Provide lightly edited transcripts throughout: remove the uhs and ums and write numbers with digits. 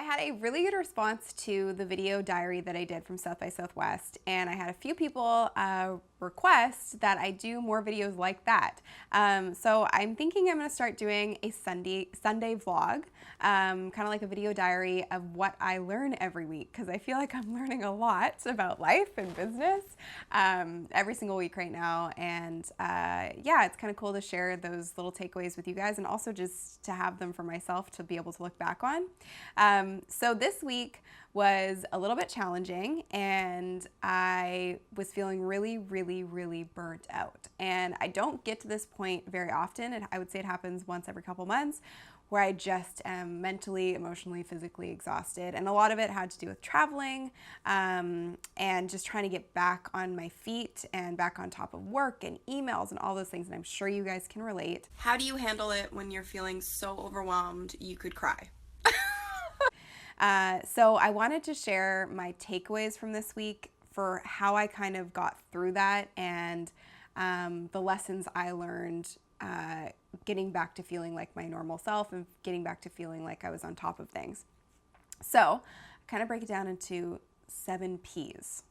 I had a really good response to the video diary that I did from South by Southwest, and I had a few people request that I do more videos like that. So I'm thinking I'm going to start doing a Sunday vlog, kind of like a video diary of what I learn every week, because I feel like I'm learning a lot about life and business every single week right now. And yeah, it's kind of cool to share those little takeaways with you guys, and also just to have them for myself to be able to look back on. So this week was a little bit challenging, and I was feeling really burnt out. And I don't get to this point very often, and I would say it happens once every couple months, where I just am mentally, emotionally, physically exhausted. And a lot of it had to do with traveling and just trying to get back on my feet and back on top of work and emails and all those things. And I'm sure you guys can relate. How do you handle it when you're feeling so overwhelmed you could cry? So I wanted to share my takeaways from this week for how I kind of got through that, and the lessons I learned getting back to feeling like my normal self and getting back to feeling like I was on top of things. So kind of break it down into 7 P's.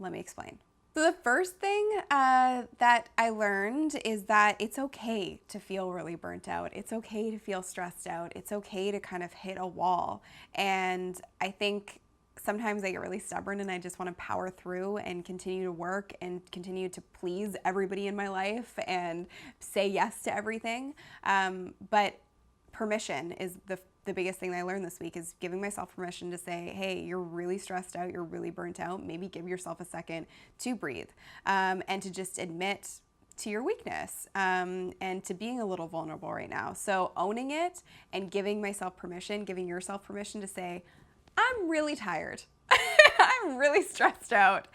Let me explain. So the first thing that I learned is that it's okay to feel really burnt out. It's okay to feel stressed out. It's okay to kind of hit a wall. And I think sometimes I get really stubborn and I just want to power through and continue to work and continue to please everybody in my life and say yes to everything. But permission is the biggest thing that I learned this week, is giving myself permission to say, hey, you're really stressed out, you're really burnt out. Maybe give yourself a second to breathe and to just admit to your weakness and to being a little vulnerable right now. So owning it and giving myself permission, giving yourself permission to say, I'm really tired. I'm really stressed out,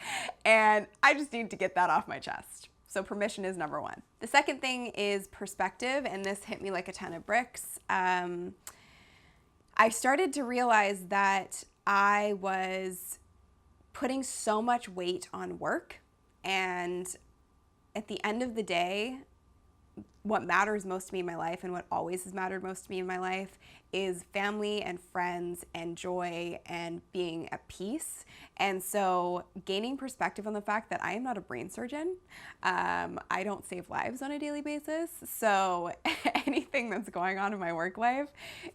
and I just need to get that off my chest. So permission is number 1. The second thing is perspective, and this hit me like a ton of bricks. I started to realize that I was putting so much weight on work, and at the end of the day, what matters most to me in my life, and what always has mattered most to me in my life, is family and friends and joy and being at peace. And so gaining perspective on the fact that I am not a brain surgeon, I don't save lives on a daily basis, so anything that's going on in my work life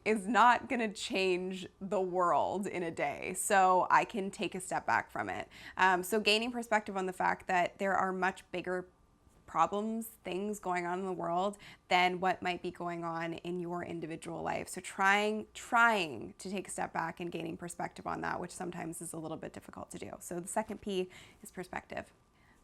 is not going to change the world in a day, so I can take a step back from it. So gaining perspective on the fact that there are much bigger problems, things going on in the world than what might be going on in your individual life. So trying to take a step back and gaining perspective on that, which sometimes is a little bit difficult to do. So the second P is perspective.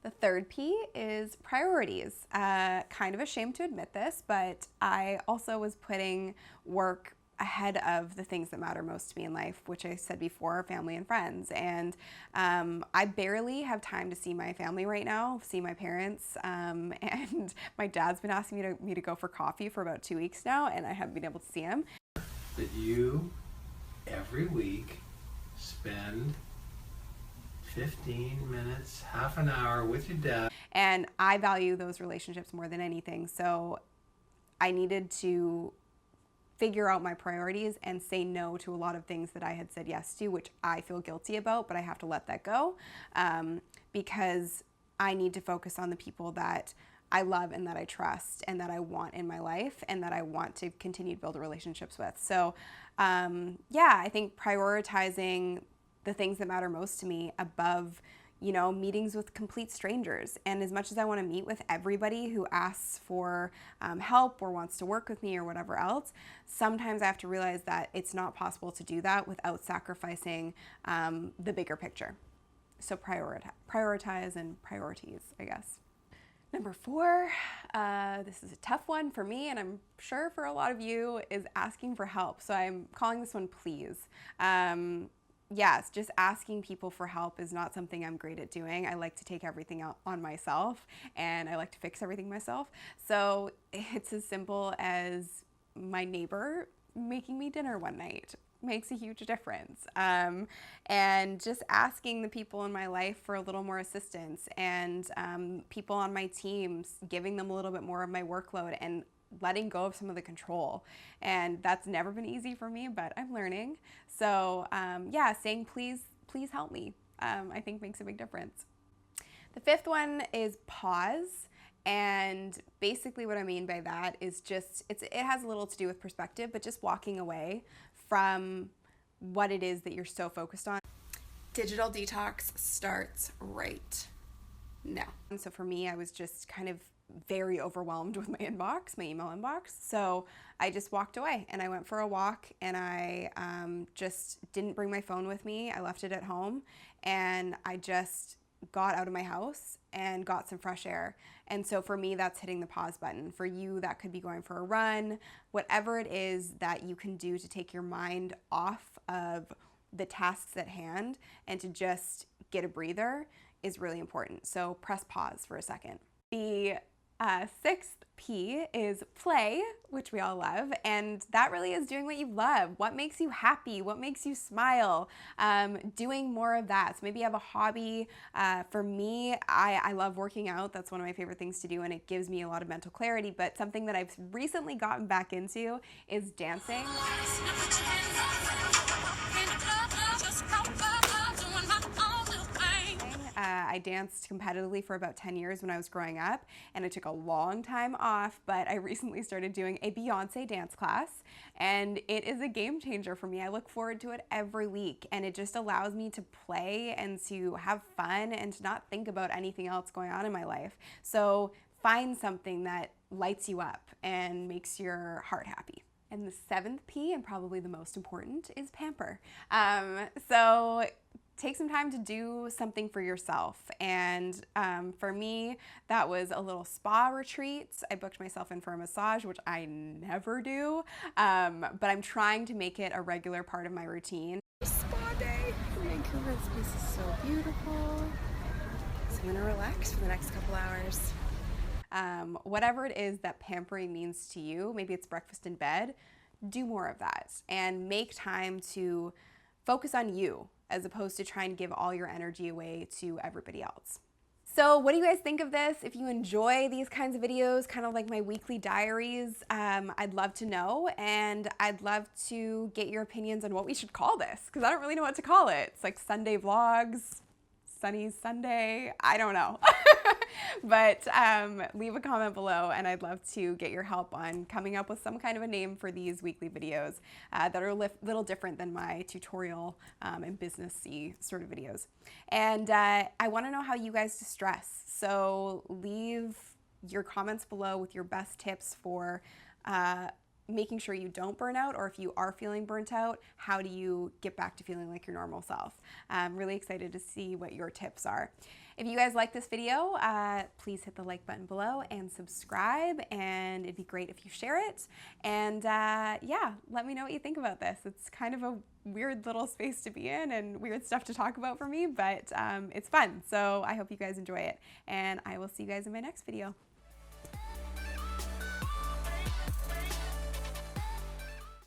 The third P is priorities. Kind of ashamed to admit this, but I also was putting work ahead of the things that matter most to me in life, which I said before, family and friends. And I barely have time to see my family right now, see my parents. And my dad's been asking me to go for coffee for about 2 weeks now, and I haven't been able to see him. That you, every week, spend 15 minutes, half an hour with your dad. And I value those relationships more than anything. So I needed to figure out my priorities and say no to a lot of things that I had said yes to, which I feel guilty about, but I have to let that go because I need to focus on the people that I love and that I trust and that I want in my life and that I want to continue to build relationships with. So yeah, I think prioritizing the things that matter most to me above meetings with complete strangers. And as much as I want to meet with everybody who asks for help or wants to work with me or whatever else, sometimes I have to realize that it's not possible to do that without sacrificing the bigger picture. So prioritize and priorities, I guess. Number 4, this is a tough one for me, and I'm sure for a lot of you, is asking for help. So I'm calling this one please. Yes, just asking people for help is not something I'm great at doing. I like to take everything out on myself, and I like to fix everything myself. So it's as simple as my neighbor making me dinner one night makes a huge difference. And just asking the people in my life for a little more assistance, and people on my team, giving them a little bit more of my workload, and letting go of some of the control. And that's never been easy for me, but I'm learning. So yeah, saying please help me, I think makes a big difference. The fifth one is pause. And basically what I mean by that is just, it has a little to do with perspective, but just walking away from what it is that you're so focused on. Digital detox starts right now. And so for me, I was just kind of very overwhelmed with my inbox, my email inbox. So I just walked away and I went for a walk, and I just didn't bring my phone with me. I left it at home, and I just got out of my house and got some fresh air. And so for me, that's hitting the pause button. For you, that could be going for a run, whatever it is that you can do to take your mind off of the tasks at hand and to just get a breather is really important. So press pause for a second. The sixth P is play, which we all love, and that really is doing what you love. What makes you happy? What makes you smile? Doing more of that. So maybe you have a hobby. For me, I love working out. That's one of my favorite things to do, and it gives me a lot of mental clarity. But something that I've recently gotten back into is dancing. I danced competitively for about 10 years when I was growing up, and I took a long time off, but I recently started doing a Beyonce dance class, and it is a game changer for me. I look forward to it every week, and it just allows me to play and to have fun and to not think about anything else going on in my life. So find something that lights you up and makes your heart happy. And the seventh P, and probably the most important, is pamper. So take some time to do something for yourself. And for me, that was a little spa retreat. I booked myself in for a massage, which I never do, but I'm trying to make it a regular part of my routine. Spa day in Vancouver. This place is so beautiful. So I'm gonna relax for the next couple hours. Whatever it is that pampering means to you, maybe it's breakfast in bed, do more of that and make time to focus on you, as opposed to trying to give all your energy away to everybody else. So what do you guys think of this? If you enjoy these kinds of videos, kind of like my weekly diaries, I'd love to know, and I'd love to get your opinions on what we should call this, because I don't really know what to call it. It's like Sunday vlogs, Sunny Sunday, I don't know. But leave a comment below, and I'd love to get your help on coming up with some kind of a name for these weekly videos that are a little different than my tutorial and business-y sort of videos. And I want to know how you guys distress. So leave your comments below with your best tips for making sure you don't burn out, or if you are feeling burnt out, how do you get back to feeling like your normal self? I'm really excited to see what your tips are. If you guys like this video, please hit the like button below and subscribe, and it'd be great if you share it. And yeah, let me know what you think about this. It's kind of a weird little space to be in and weird stuff to talk about for me, but it's fun. So I hope you guys enjoy it, and I will see you guys in my next video.